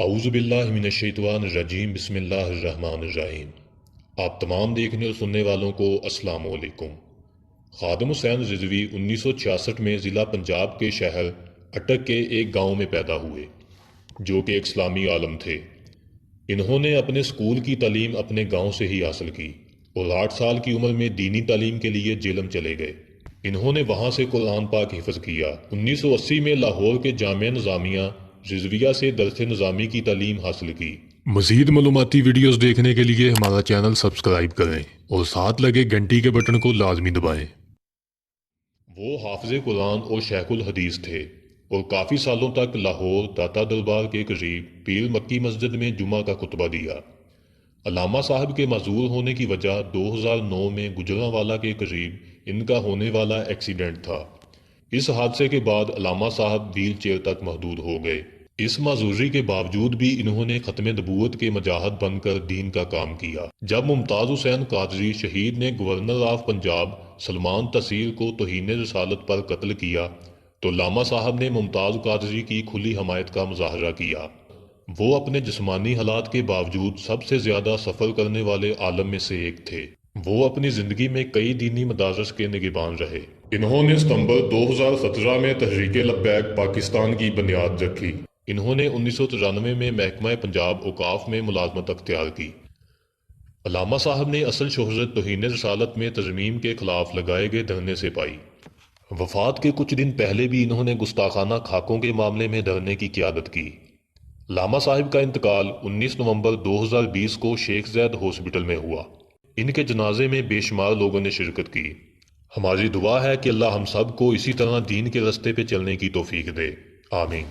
اعوذ باللہ من الشیطان الرجیم، بسم اللہ الرحمن الرحیم۔ آپ تمام دیکھنے اور سننے والوں کو السلام علیکم۔ خادم حسین رضوی 1966 میں ضلع پنجاب کے شہر اٹک کے ایک گاؤں میں پیدا ہوئے، جو کہ ایک اسلامی عالم تھے۔ انہوں نے اپنے اسکول کی تعلیم اپنے گاؤں سے ہی حاصل کی اور 8 سال کی عمر میں دینی تعلیم کے لیے جیلم چلے گئے۔ انہوں نے وہاں سے قرآن پاک حفظ کیا۔ 1980 میں لاہور کے جامعہ نظامیہ رضویہ سے درس نظامی کی تعلیم حاصل کی۔ مزید معلوماتی ویڈیوز دیکھنے کے لیے ہمارا چینل سبسکرائب کریں اور ساتھ لگے گھنٹی کے بٹن کو لازمی دبائیں۔ وہ حافظ قرآن اور شیخ الحدیث تھے اور کافی سالوں تک لاہور داتا دربار کے قریب پیر مکی مسجد میں جمعہ کا خطبہ دیا۔ علامہ صاحب کے معذور ہونے کی وجہ 2009 میں گجرانوالہ کے قریب ان کا ہونے والا ایکسیڈنٹ تھا۔ اس حادثے کے بعد علامہ صاحب ویل چیئر تک محدود ہو گئے۔ اس معذوری کے باوجود بھی انہوں نے ختم نبوت کے مجاہد بن کر دین کا کام کیا۔ جب ممتاز حسین قادری شہید نے گورنر آف پنجاب سلمان تحصیل کو توہین رسالت پر قتل کیا تو علامہ صاحب نے ممتاز قادری کی کھلی حمایت کا مظاہرہ کیا۔ وہ اپنے جسمانی حالات کے باوجود سب سے زیادہ سفر کرنے والے عالم میں سے ایک تھے۔ وہ اپنی زندگی میں کئی دینی مدارس کے نگہبان رہے۔ انہوں نے ستمبر 2017 میں تحریک لبیک پاکستان کی بنیاد رکھی۔ انہوں نے 1993 میں محکمہ پنجاب اوقاف میں ملازمت اختیار کی۔ علامہ صاحب نے اصل شہرت توہین رسالت میں ترمیم کے خلاف لگائے گئے دھرنے سے پائی۔ وفات کے کچھ دن پہلے بھی انہوں نے گستاخانہ خاکوں کے معاملے میں دھرنے کی قیادت کی۔ علامہ صاحب کا انتقال 19 نومبر 2020 کو شیخ زید ہاسپٹل میں ہوا۔ ان کے جنازے میں بے شمار لوگوں نے شرکت کی۔ ہماری دعا ہے کہ اللہ ہم سب کو اسی طرح دین کے راستے پہ چلنے کی توفیق دے، آمین۔